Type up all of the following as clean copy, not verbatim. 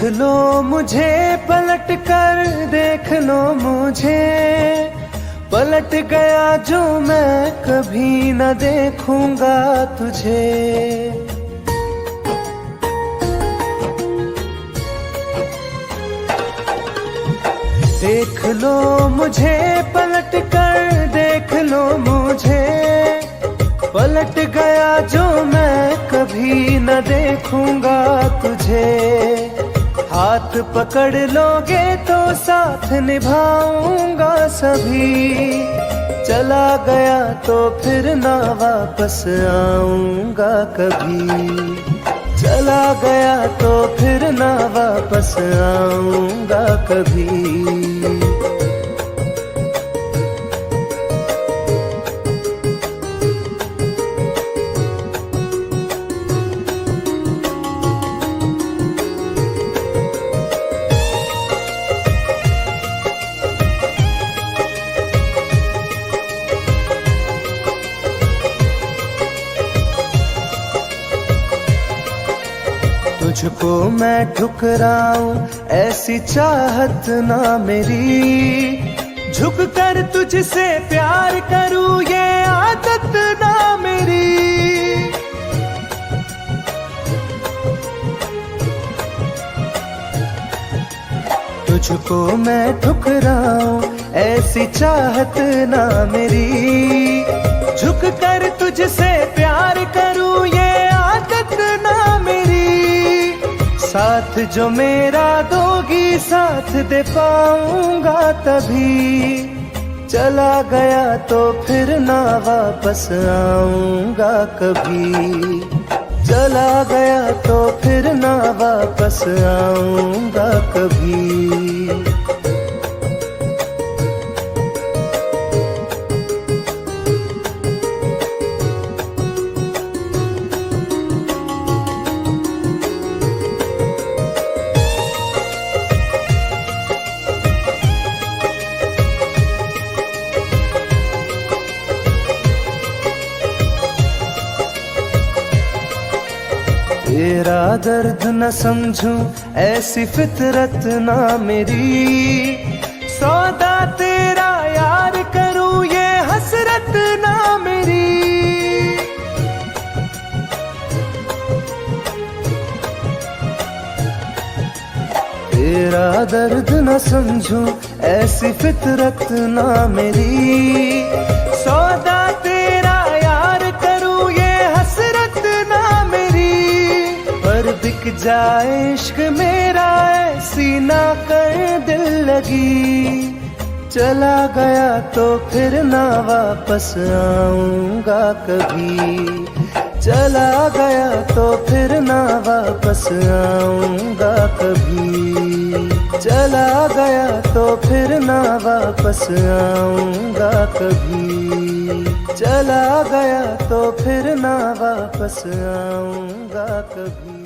लो मुझे पलट कर, देख लो मुझे, पलट गया जो मैं कभी न देखूंगा तुझे। देख लो मुझे पलट कर, देख लो मुझे, पलट गया जो मैं कभी न देखूंगा तुझे। हाथ पकड़ लोगे तो साथ निभाऊंगा सभी, चला गया तो फिर ना वापस आऊंगा कभी। चला गया तो फिर ना वापस आऊंगा कभी। तुझको मैं ठुकराऊं ऐसी चाहत ना मेरी, झुक कर तुझसे प्यार करूं ये आदत ना मेरी। तुझको मैं ठुकराऊं ऐसी चाहत ना मेरी, झुक कर तुझसे प्यार करूं ये आदत ना मेरी। साथ जो मेरा दोगी साथ दे पाऊंगा तभी, चला गया तो फिर ना वापस आऊंगा कभी। चला गया तो फिर ना वापस आऊंगा कभी। तेरा दर्द न समझूं ऐसी फितरत ना मेरी, सौदा तेरा यार करूं ये हसरत ना मेरी। तेरा दर्द न समझूं ऐसी फितरत ना मेरी, सौदा तेरा यार करूं ये हसरत ना मेरी। पर बिक जाए इश्क मेरा ऐसी ना कर दिल लगी, चला गया तो फिर ना वापस आऊंगा कभी। चला गया तो फिर ना वापस आऊंगा कभी। चला गया तो फिर ना वापस आऊंगा कभी। चला गया तो फिर ना वापस आऊंगा कभी।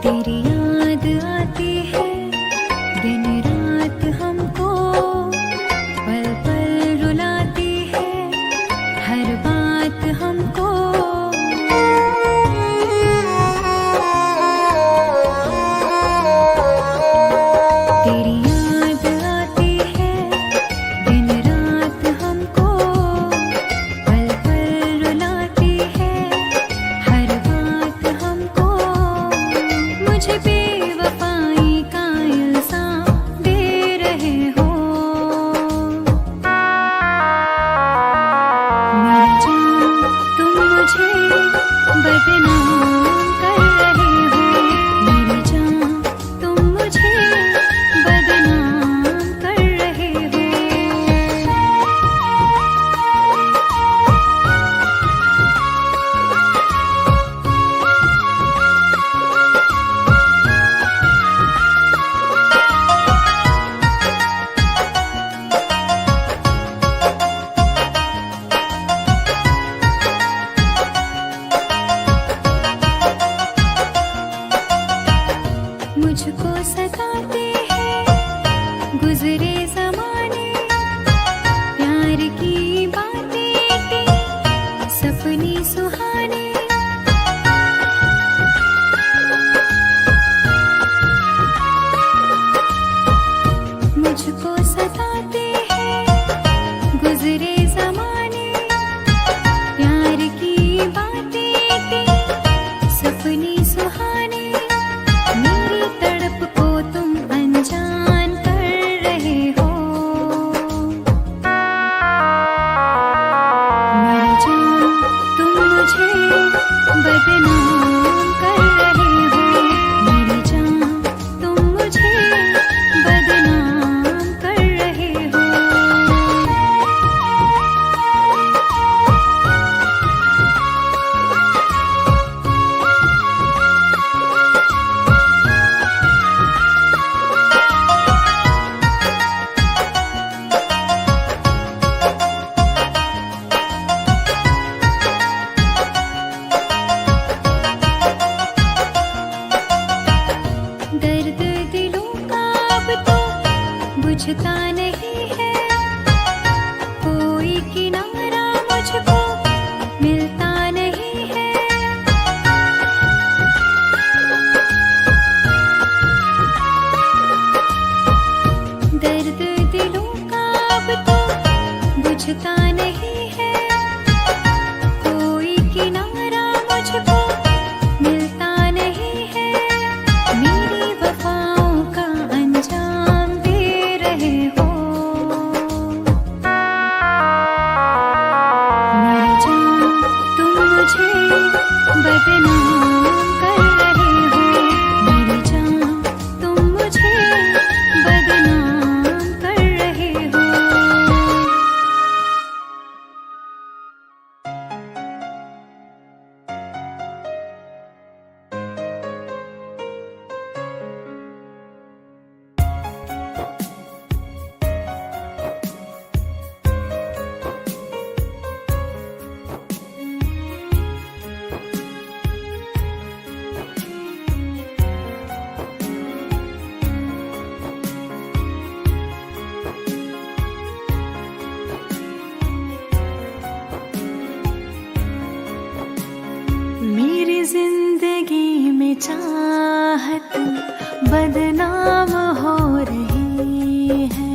तेरी याद आती है दिन रात हमको। बदनाम कर रहे हो। मेरी जान तुम मुझे बदनाम कर रहे हो। मेरी जिंदगी में चाहत बदनाम हो रही है।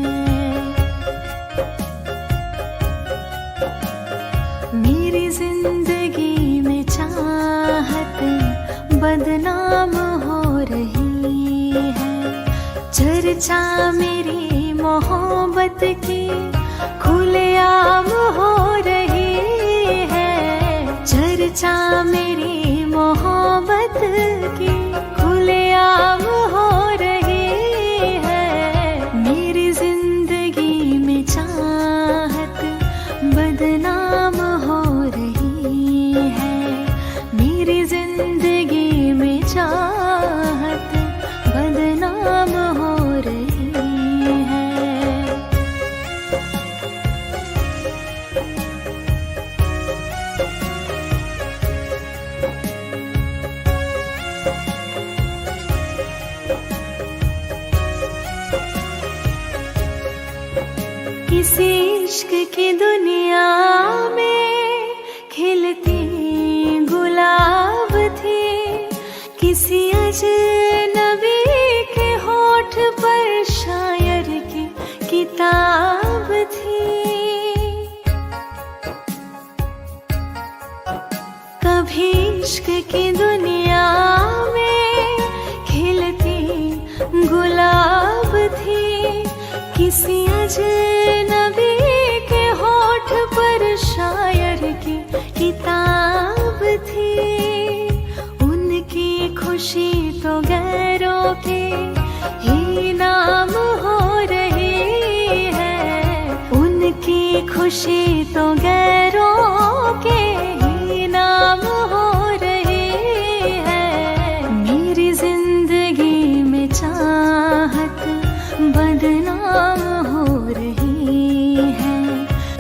मेरी जिंदगी में चाहत बदनाम हो रही है। चर्चा मेरी मोहब्बत की खुलेआम हो रही है। चर्चा मेरी मोहब्बत की खुलेआम हो रही है। मेरी जिंदगी में चाहत बदनाम हो रही है। मेरी जिंदगी में चाहत बदनाम हो रही है। किसी इश्क की दुनिया में खिलती गुलाब थी। किसी अजनबी के होठ पर शायर की किताब थी। कभी इश्क की दुनिया में खिलती गुलाब थी। किसी अजनबी के होठ पर शायर की किताब थी। उनकी खुशी तो गैरों के ही नाम हो रही है। उनकी खुशी तो गैरों के ही नाम हो रही है। मेरी जिंदगी में चाहत बदनाम हो रही है।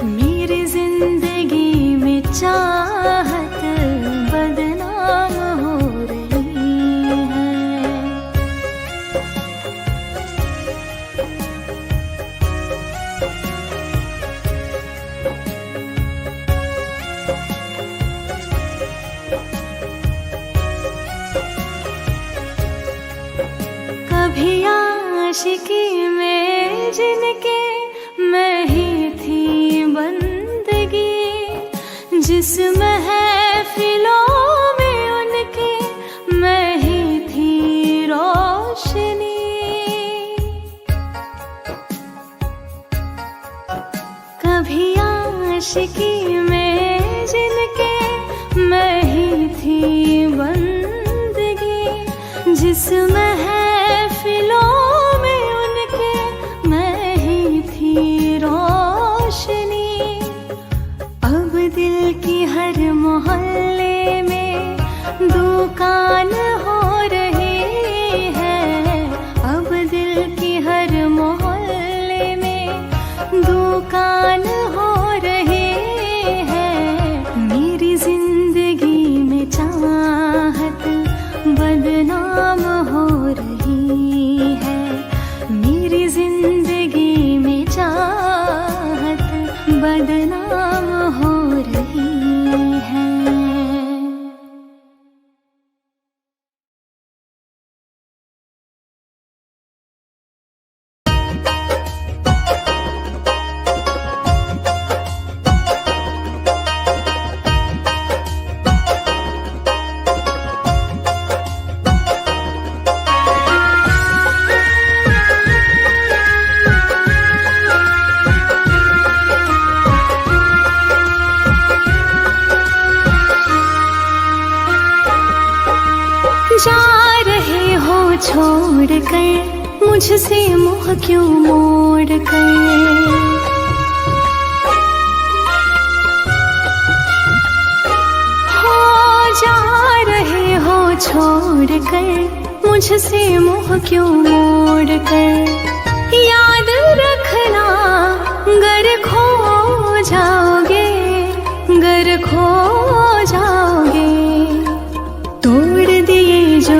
मेरी जिंदगी में चाहत बदनाम हो रही है। कभी आशिकी में जिनके मैं ही थी बंदगी। जिस महफिलों में उनके मैं ही थी रोशनी। कभी आशिकी में जिनके मैं ही थी बंदगी। जिस महफिलों में उनके मैं ही थी रोशनी। अब दिल की हर मोहल्ले में दुकान हो रही है। अब दिल की हर मोहल्ले में दुकान हो रही है। मेरी जिंदगी में चाहत बदनाम हो रही है। मेरी जिंदगी में चाहत बदनाम हो रही है। छोड़ कर मुझसे मुँह क्यों मोड़ कर। जा रहे हो छोड़ कर मुझसे मुँह क्यों मोड़ कर। याद रखना गर खो जाओगे, गर खो जाओगे। तोड़ दिए जो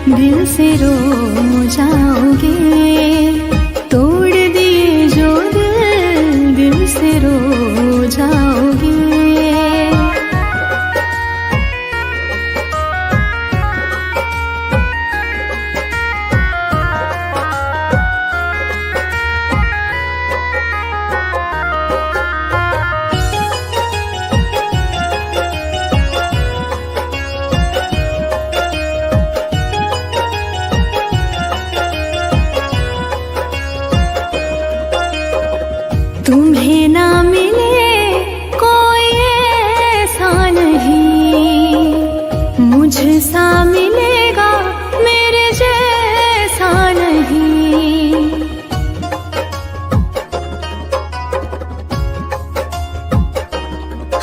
दिल से रो जाओगे। तोड़ दिए जो दिल से रो जाओगे। तुम्हें ना मिले कोई ऐसा नहीं, मुझसा मिलेगा मेरे जैसा नहीं।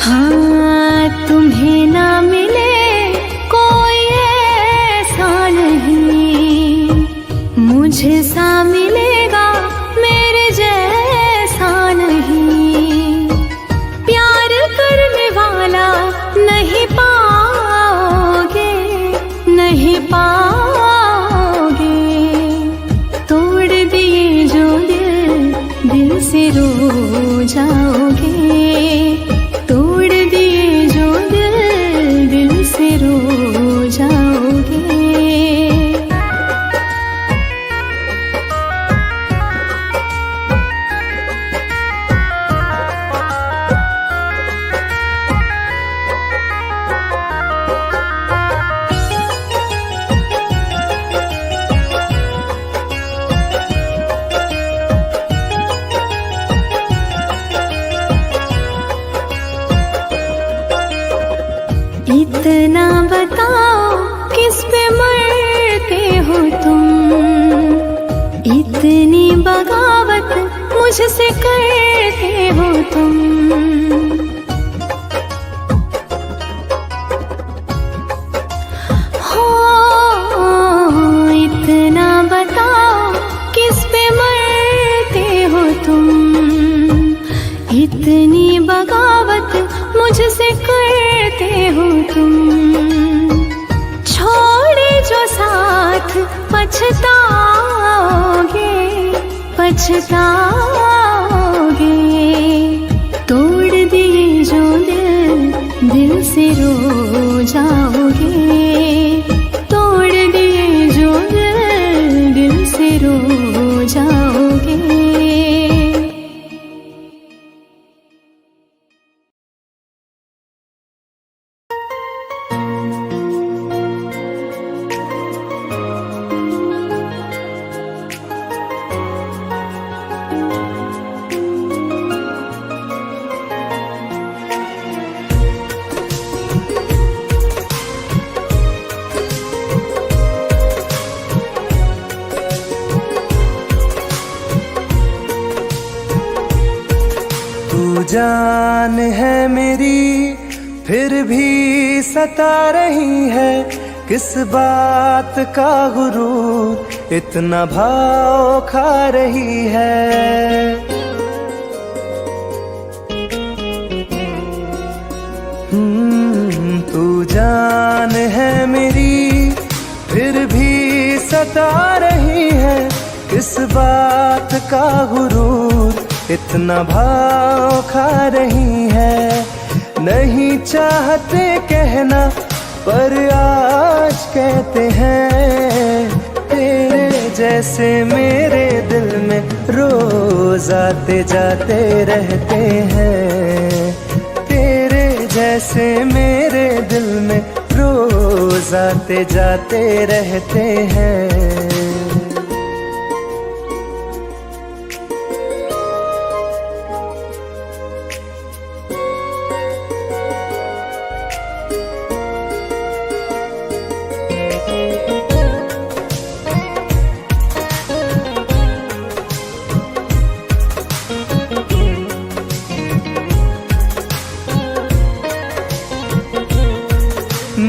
हाँ तुम्हें ना मिले कोई ऐसा नहीं, मुझसा मिलेगा मेरे जैसा नहीं। प्यार करने वाला नहीं पाओगे, नहीं पाओगे। तोड़ दिए जो दिल से रो जाओगे। तोड़ दिए जो दिल से रो जाओगे। इतना बताओ किस पे मरते हो तुम, इतनी बगावत मुझसे करते हो तुम। हो इतना बताओ किस पे मरते हो तुम, इतनी बगावत मुझसे करते हो तुम। छोड़े जो साथ पछताओगे, पछताओगे। तोड़ दिए जो दिल से रो जाओगे। तोड़ दिए जो दिल से रो जाओगे। जान है मेरी फिर भी सता रही है, किस बात का गुरूर इतना भाव खा रही है। तू जान है मेरी फिर भी सता रही है, किस बात का गुरूर इतना भाव खा रही है। नहीं चाहते कहना पर आज कहते हैं, तेरे जैसे मेरे दिल में रोज आते जाते रहते हैं। तेरे जैसे मेरे दिल में रोज आते जाते रहते हैं।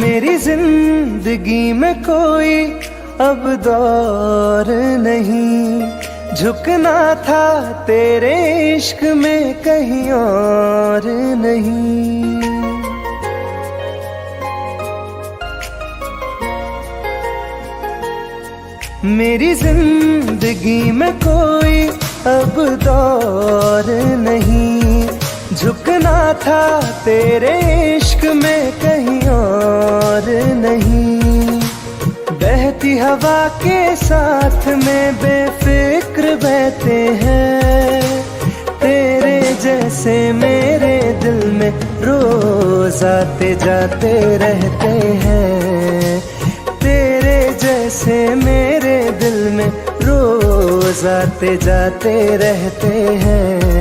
मेरी जिंदगी में कोई अब दौर नहीं, झुकना था तेरे इश्क में कहीं और नहीं। मेरी जिंदगी में कोई अब दौर नहीं, झुकना था तेरे इश्क में कहीं और नहीं। बहती हवा के साथ में बेफिक्र बहते हैं, तेरे जैसे मेरे दिल में रोज आते जाते रहते हैं। तेरे जैसे मेरे दिल में रोज आते जाते रहते हैं।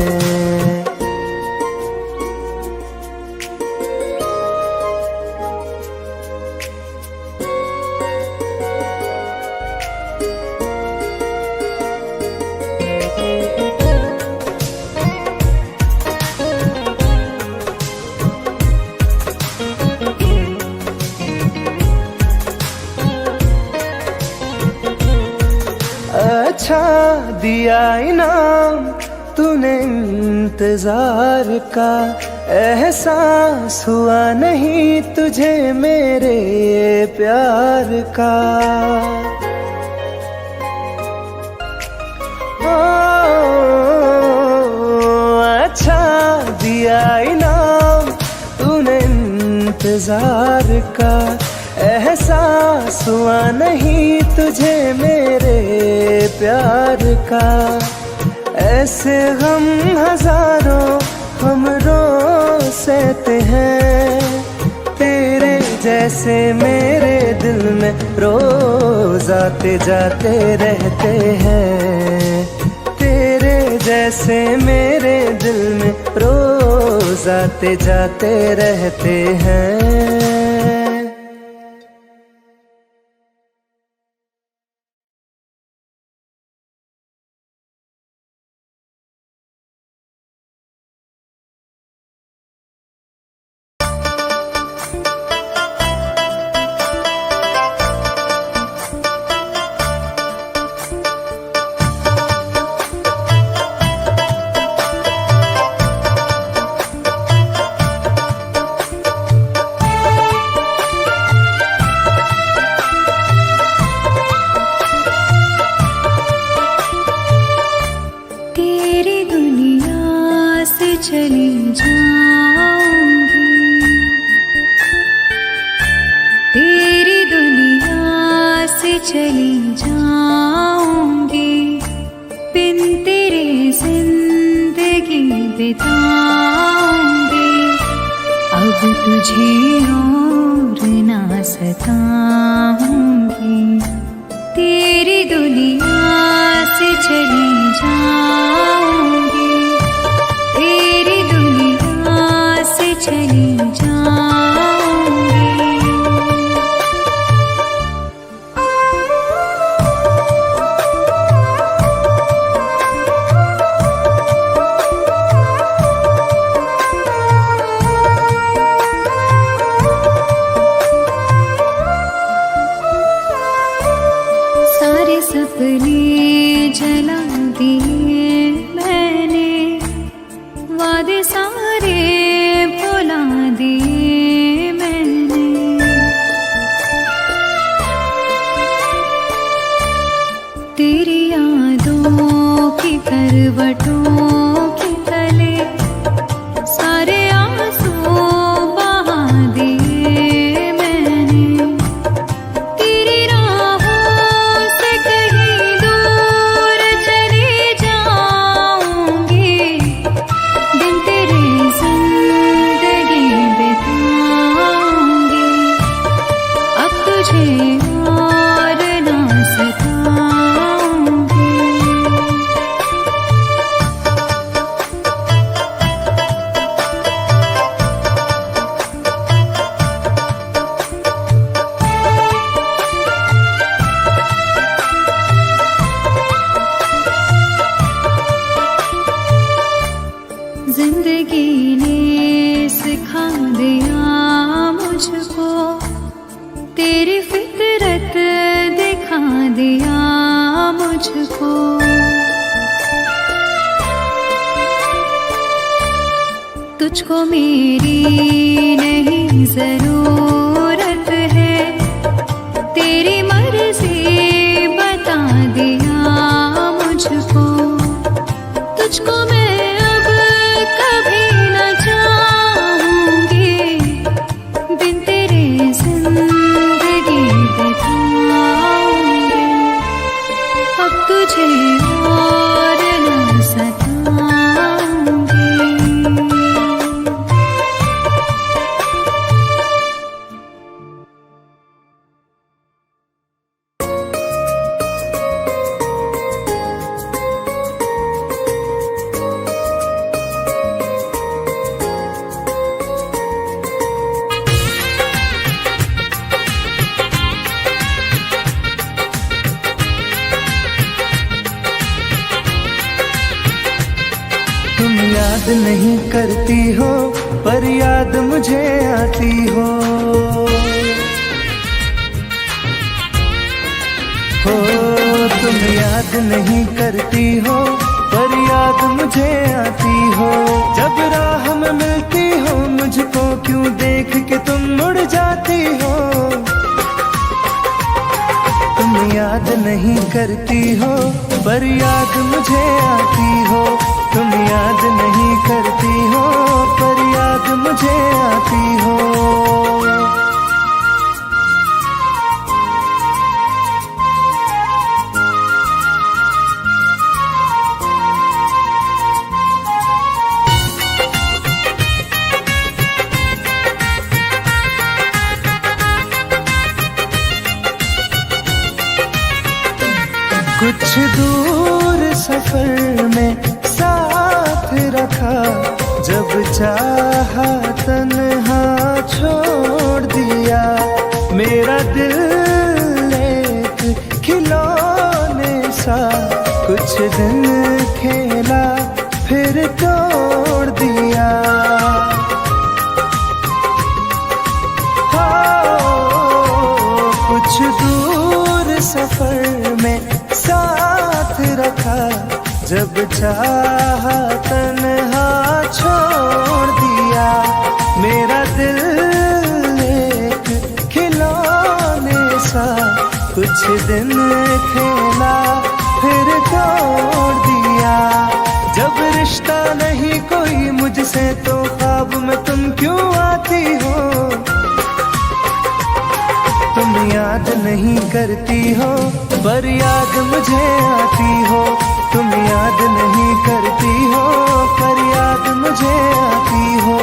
अच्छा दिया इनाम तूने इंतजार का, एहसास हुआ नहीं तुझे मेरे प्यार का। अच्छा दिया इनाम तूने इंतजार का, एहसास हुआ नहीं तुझे मेरे प्यार का। ऐसे गम हजारों हम रोज सहते हैं, तेरे जैसे मेरे दिल में रोज आते जाते रहते हैं। तेरे जैसे मेरे दिल में रोज आते जाते रहते हैं। चली जाऊंगी, तेरी दुनिया से चली जाऊंगी, बिन तेरे जिंदगी बिताऊंगी। अब तुझे और ना सताऊंगी, तेरी दुनिया से चली जाऊंगी, तेरी दुनिया से चली जाऊंगी। सारे सपने जला दिए मैंने, वादे सारे भुला दिए मैंने। तेरी यादों की करवटों के तले सारे आंसू बहा दिए मैंने। तेरी राहों से कहीं दूर चली जाऊंगी, दिन तेरे जिंदगी बिताऊंगी। अब तुझे और ना सताऊंगी। जिंदगी ने सिखा दिया मुझको तेरी फितरत दिखा दिया मुझको। तुझको मेरी नहीं जरूरत है, तेरी मर्जी बता दिया मुझको। तुझको मैं अब कभी न चाहूंगी, बिन तेरे जिंदगी बिताऊंगी। अब तुझे और न सताऊंगी। तुम याद नहीं करती हो पर याद मुझे आती हो। तुम याद नहीं करती हो पर याद मुझे आती हो। जब राह में मिलती हो मुझको क्यों देख के तुम मुड़ जाती हो। तुम याद नहीं करती हो पर याद मुझे आती हो। तुम याद नहीं करती हो पर याद मुझे आती हो। कुछ दूर सफर में साथ रखा, जब चाहा तन्हा छोड़ दिया। मेरा दिल एक खिलौने सा कुछ दिन खेला फिर तोड़ दिया। कुछ दूर सफर में साथ रखा, जब चाहा तन्हा छोड़ दिया। मेरा दिल एक खिलौने सा कुछ दिन खेला फिर तोड़ दिया। जब रिश्ता नहीं कोई मुझसे तो ख्वाब में तुम क्यों आती हो। तुम याद नहीं करती हो पर याद मुझे आती हो। तुम याद नहीं करती हो पर याद मुझे आती हो।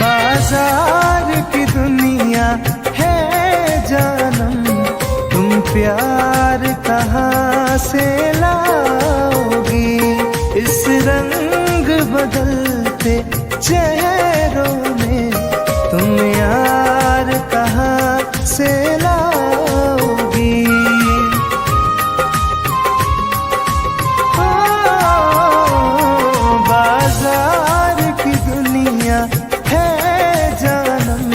बाजार की दुनिया है जानम, तुम प्यार कहाँ से लाओगी। इस रंग बदलते चेहरों में तुम यार कहाँ से लाओगी। बाजार की दुनिया है जानम,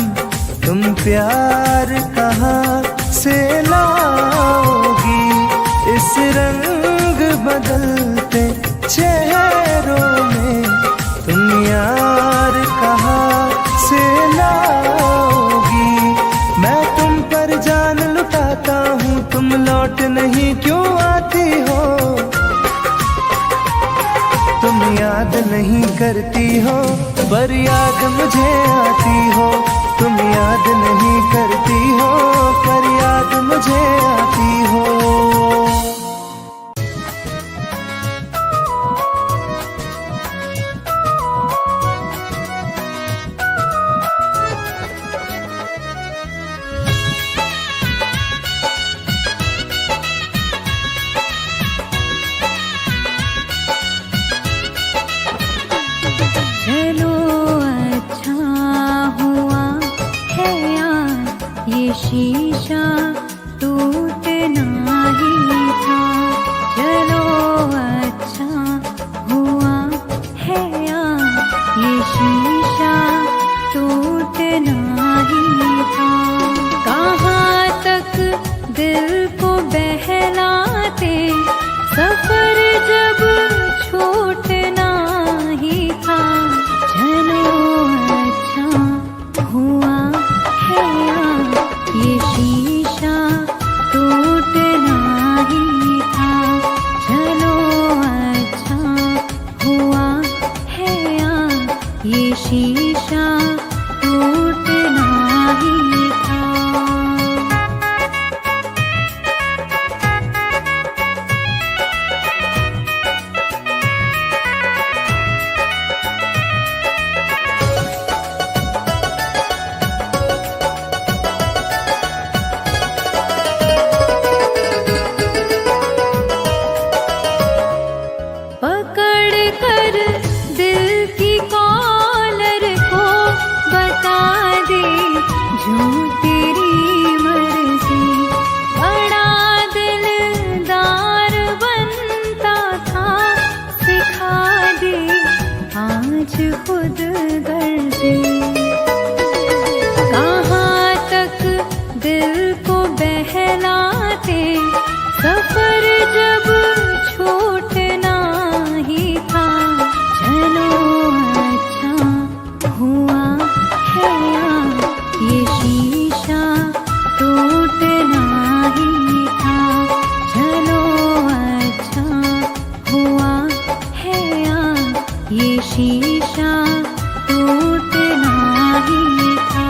तुम प्यार कहाँ से लाओगी। इस रंग बदलते चेहरों में तुम यार कहाँ से लाओगी। मैं तुम पर जान लुटाता हूँ, तुम लौट नहीं क्यों आती हो। तुम याद नहीं करती हो पर याद मुझे आती हो। तुम याद नहीं करती हो पर याद मुझे आती हो। चलो अच्छा हुआ है यार को बहलाते, सफर जब छूटना ही था। चलो अच्छा हुआ है ये शीशा टूटना ही था। चलो अच्छा हुआ है ये शीशा टूटना ही था। पकड़ कर दिल की कॉलर को बता दे जो तेरी मर्जी। बड़ा दिलदार बनता था, सिखा दे आज खुद गर्जी। कहाँ तक दिल को बहलाते, सफर जब छूटना ही था। चलो अच्छा हुआ है ये शीशा टूटना ही था। चलो अच्छा हुआ है ये शीशा टूटना ही था।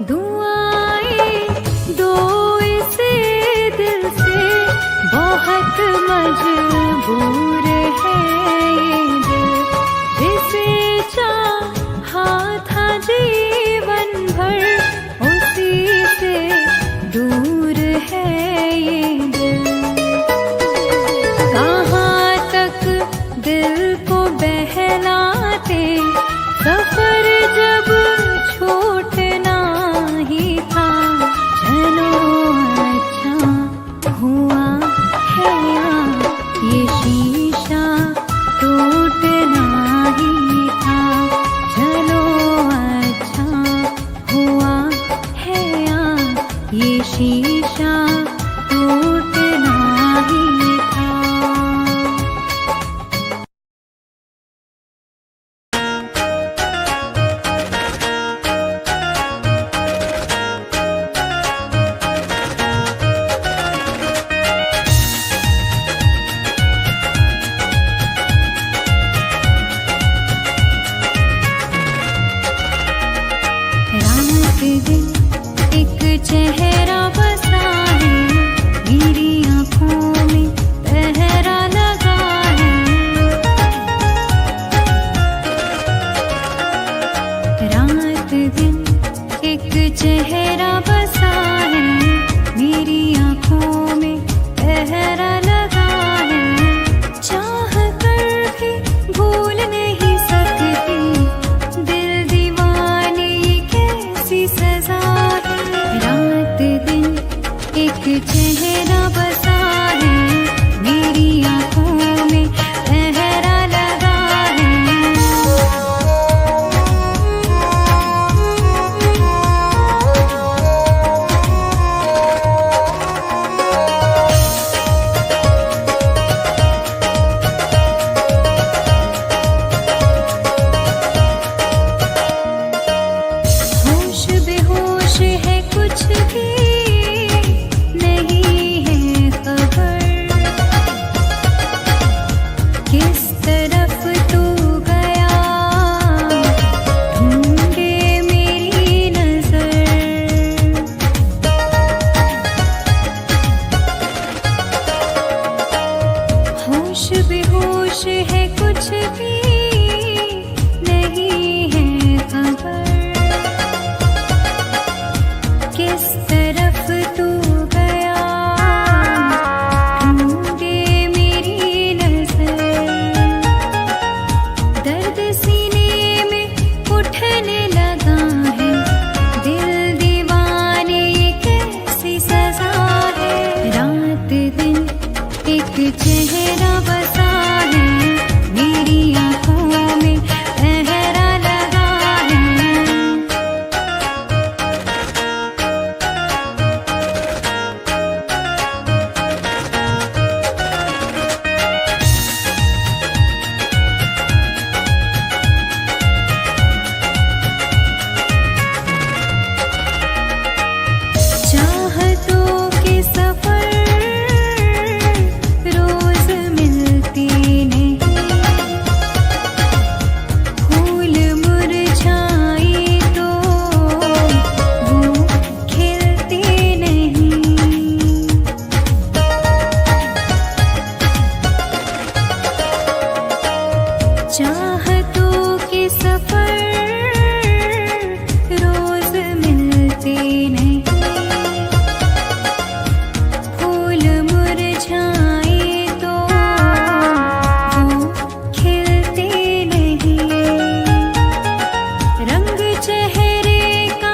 दुआएं दो इसे दिल से, बहुत मजबूर है ये दिल। जिसे चाहा था जीवन भर, उसी से दूर है ये दिल। कहाँ तक दिल को बहलाते, सफर जब छूटना ही था। चलो अच्छा हुआ है ये शीशा टूटना ही था। चलो अच्छा हुआ है ये शीशा टूटना ही था। रात दिन एक चेहरा बसा है, मेरी आँखों में पहरा लगा है। रात दिन एक चेहरा बसा है, मेरी आँखों में पहरा लगा है। चाह कर भी भूल नहीं सकती, दिल दीवाने कैसी सजा है। रात दिन एक चेहरा बसा है, मेरी आँखों में पहरा लगा है। होश बेहोश है, कुछ भी नहीं खिलते नहीं, फूल मुरझाए तो वो खिलते नहीं, रंग चेहरे का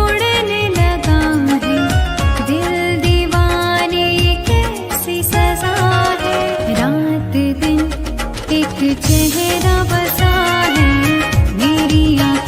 उड़ने लगा है, दिल दीवाने कैसी सजा है, रात दिन एक चेहरा बसा है मेरी आँखों